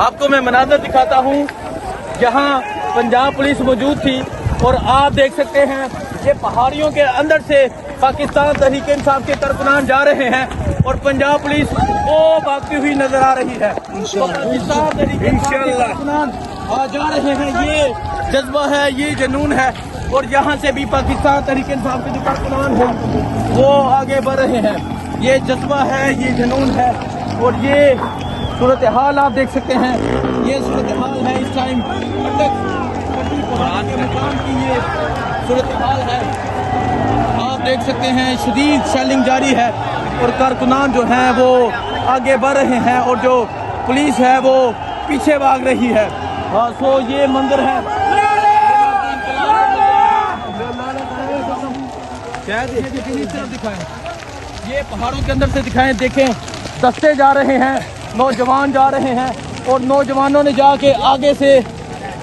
आपको मैं मनाज़र दिखाता हूँ जहाँ पंजाब पुलिस मौजूद थी और आप देख सकते हैं ये पहाड़ियों के अंदर से पाकिस्तान तहरीक-ए-इंसाफ के कारकुनान जा रहे हैं और पंजाब पुलिस वो भागती हुई नजर आ रही है। तो पाकिस्तान तहरीक-ए-इंसाफ के कारकुनान जा रहे हैं, ये जज्बा है, ये जुनून है और यहाँ से भी पाकिस्तान तहरीक-ए-इंसाफ के जो कारकुनान हैं वो आगे बढ़ रहे हैं। ये जज्बा है, ये जुनून है और ये सूरत हाल आप देख सकते हैं। ये सूरत हाल है इस टाइम के मुकाम की ये सूरत हाल है। आप देख सकते हैं शदीद शेलिंग जारी है और कारकुनान जो हैं वो आगे बढ़ रहे हैं और जो पुलिस है वो पीछे भाग रही है। सो ये मंदिर है, दिखाएं, ये पहाड़ों के अंदर से दिखाएं, देखें दस्ते जा रहे हैं, नौजवान जा रहे हैं और नौजवानों ने जाके आगे से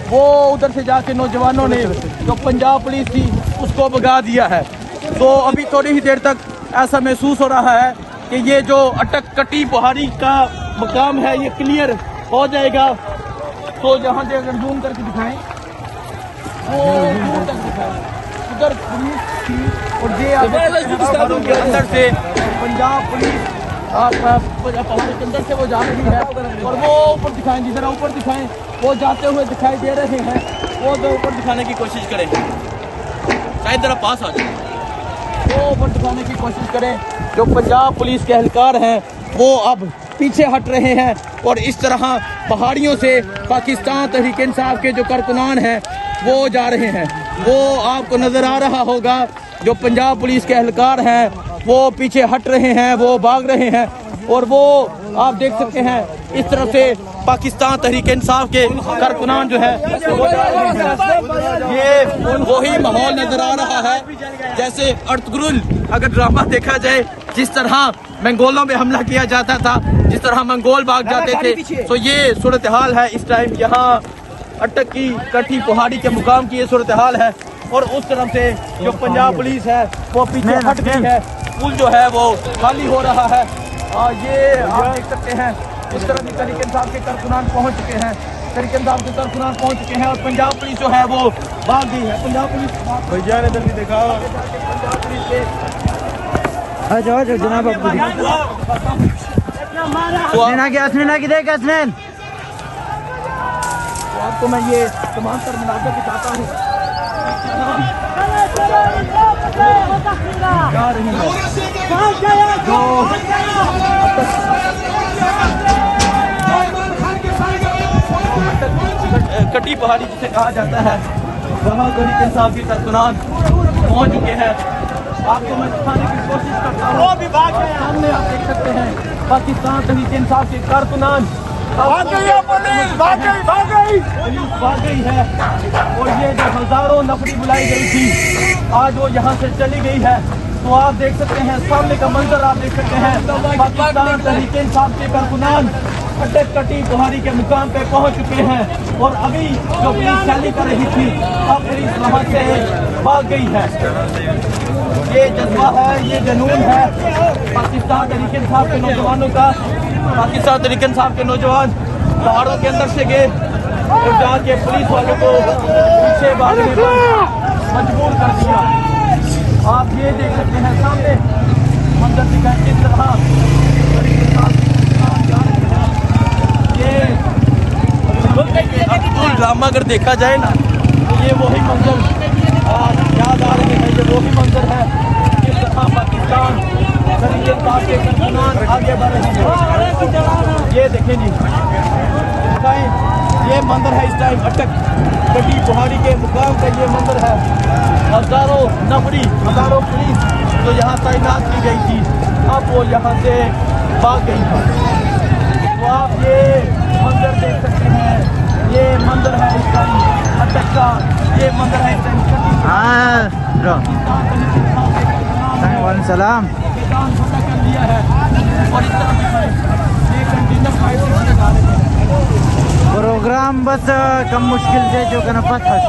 वो उधर से जाके नौजवानों ने जो पंजाब पुलिस थी उसको भगा दिया है। तो अभी थोड़ी ही देर तक ऐसा महसूस हो रहा है कि ये जो अटक कटी पहाड़ी का मकाम है ये क्लियर हो जाएगा। तो जहाँ से अगर जूम करके दिखाएं वो दूर तक दिखाएं, उधर पुलिस थी और ये पहाड़ों के अंदर से पंजाब पुलिस पहाड़ों के अंदर से वो जा रही है और वो ऊपर दिखाएं, जिधर ऊपर दिखाएं वो जाते हुए दिखाई दे रहे हैं, वो जो ऊपर दिखाने की कोशिश करें, शायद जरा पास आ जाए, वो ऊपर दिखाने की कोशिश करें। जो पंजाब पुलिस के एहलकार हैं वो अब पीछे हट रहे हैं और इस तरह पहाड़ियों से पाकिस्तान तहरीक-ए-इंसाफ के जो कारकुनान हैं वो जा रहे हैं। वो आपको नज़र आ रहा होगा, जो पंजाब पुलिस के एहलकार हैं वो पीछे हट रहे हैं, वो भाग रहे हैं और वो आप देख सकते हैं इस तरफ से पाकिस्तान तहरीक-ए-इंसाफ के कारकुनान जो है वो जा रहे हैं। ये वही माहौल नजर आ रहा है जैसे अर्तुगरुल अगर ड्रामा देखा जाए, जिस तरह मंगोलों में हमला किया जाता था, जिस तरह मंगोल भाग जाते थे, तो ये सूरत हाल है इस टाइम। यहाँ अटक की कटी पहाड़ी के मुकाम की ये सूरत हाल है और उस तरफ से जो पंजाब पुलिस है वो पीछे हट गई है, पुल जो है वो खाली हो रहा है। ये आप देख सकते हैं इस तरह की तहरीक-ए-इंसाफ के कारकुनान पहुंच चुके हैं, तहरीक-ए-इंसाफ के कारकुनान पहुंच चुके हैं और पंजाब पुलिस जो है वो भाग गई है। पंजाब पुलिस भैया ने जल्दी देखा, पंजाब पुलिस के जनाब आपको मैं ये तमाम तर मुनाज़र दिखाता हूँ जा रही है जो कटी पहाड़ी जिसे कहा जाता है, वहाँ तहरीक-ए-इंसाफ के कारकुनान पहुँच चुके हैं। आपको मैं दिखाने की कोशिश करता हूँ, सामने आप देख सकते हैं पाकिस्तान तहरीक-ए-इंसाफ के कारकुनान भाग गई है और ये जो हजारों नफरी बुलाई गई थी आज वो यहाँ से चली गई है। तो आप देख सकते हैं सामने का मंजर, आप देख सकते हैं पाकिस्तान तहरीक-ए-इंसाफ के कारकुनान अटक कटी पहाड़ी के मुकाम पे पहुँच चुके हैं और अभी जो पुलिस रैली कर रही थी अब पुलिस वहाँ से भाग गई है। ये जज्बा है, ये जुनून है पाकिस्तान तहरीक-ए-इंसाफ के नौजवानों का। पाकिस्तान तहरीक-ए-इंसाफ के नौजवान पहाड़ों के अंदर से गए और जाके पुलिस वालों को पीछे भागने पर मजबूर कर दिया। आप ये देख सकते हैं सामने मंजर दिखाएं किस तरह ये ड्रामा अगर देखा जाए ना तो ये वही मंजर याद आ रहे हैं, ये वही मंजर है किस तरह पाकिस्तान तहरीक-ए-इंसाफ के कारकुनान आगे बढ़ रहे हैं। ये देखें जी, ये मंदिर है इस टाइम अटक कटी पहाड़ी के मुकाम का ये मंदिर है। हजारों नफरी, हजारों पुलिस जो यहाँ तैनात की गई थी अब वो यहाँ से भाग गई है। तो आप ये मंदिर देख सकते हैं, ये मंदिर है इस टाइम अटक का, ये मंदिर है इस टाइम सलाम कर लिया है और इस तरह ये कंटेनर फाइट से जा रहे हैं। प्रोग्राम बस कम मुश्किल से जो कनपत है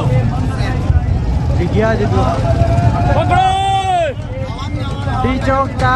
डी चौक का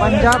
पंजाब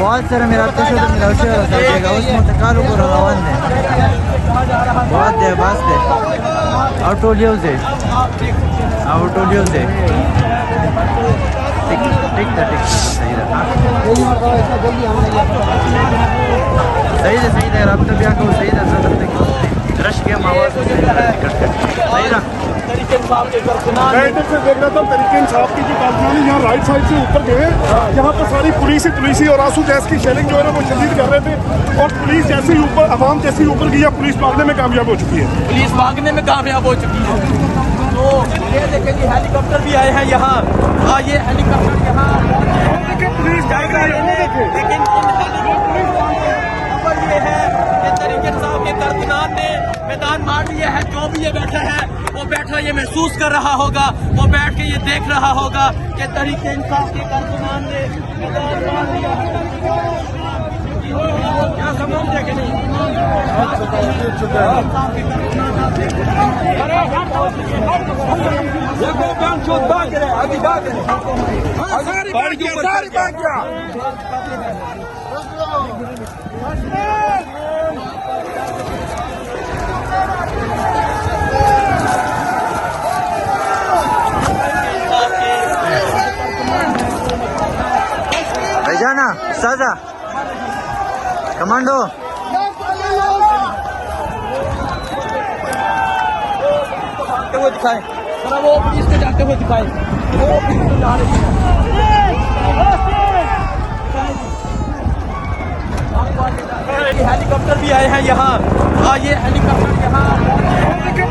बहुत सारा मेरा तो शोध मिला उसे जाएगा उसमें तकालु को रवान है बहुत दे बस दे ऑटोलियो से टिक सही रहा सही है अब तो क्या कहूँ सही है रश के माहौल सही रहा तरीके साहब के कारकुनान मैं इधर से देख रहा था तरीके इंसाफ की जो कारकुनान है यहाँ राइट साइड से ऊपर गए यहाँ पर सारी पुलिस ही और आंसू गैस की शेलिंग जो है ना वो शदीद कर रहे थे और पुलिस जैसे ही ऊपर आवाम जैसे ही ऊपर गई है पुलिस भागने में कामयाब हो चुकी है तो ये देखें कि हेलीकॉप्टर भी आए हैं यहाँ ये हेलीकॉप्टर यहाँ पुलिस जाएगा लेकिन इन हेलीकॉप्टर ये है कि तरीके साहब के कारकुनान ने मैदान मार लिया है जो भी ये बैठा है वो बैठा ये महसूस कर रहा होगा वो बैठ के ये देख रहा होगा कि तरीके इंसाफ के कारकुनान ने मैदान मार लिया है क्या समझते कि नहीं देखो बैंक चोट भाग रहे अभी भाग रहे सारी भाग गया जाना साजा कमांडो जाते हुए दिखाएं जरा वो पुलिस को जाते हुए दिखाएं वो पुलिस को जा रही है हेलीकॉप्टर भी आए हैं यहाँ ये हेलीकॉप्टर यहाँ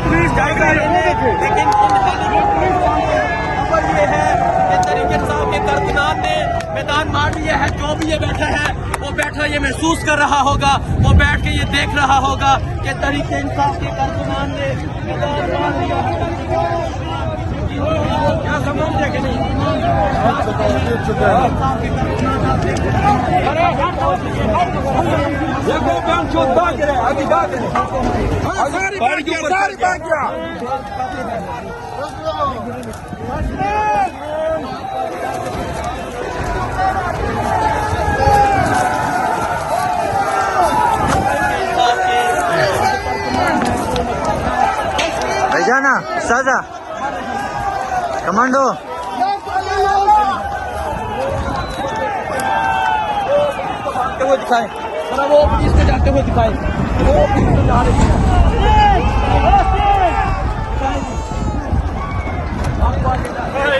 पुलिस जाएगा लेकिन इन हेलीकॉप्टर ये है कि तरीके साहब के कारकुनान ने मैदान मार लिया है जो भी ये बैठा है वो बैठा ये महसूस कर रहा होगा वो बैठ के ये देख रहा होगा कि तरीके इंसाफ के कारकुनान ने मैदान मार लिया है क्या समझते कि नहीं देखो बैंक चोट भाग रहे अभी भाग रहे सारी भाग गया जाना साजा कमांडो जाते हुए दिखाएं जरा वो पुलिस को जाते हुए दिखाएं वो पुलिस को जा रही है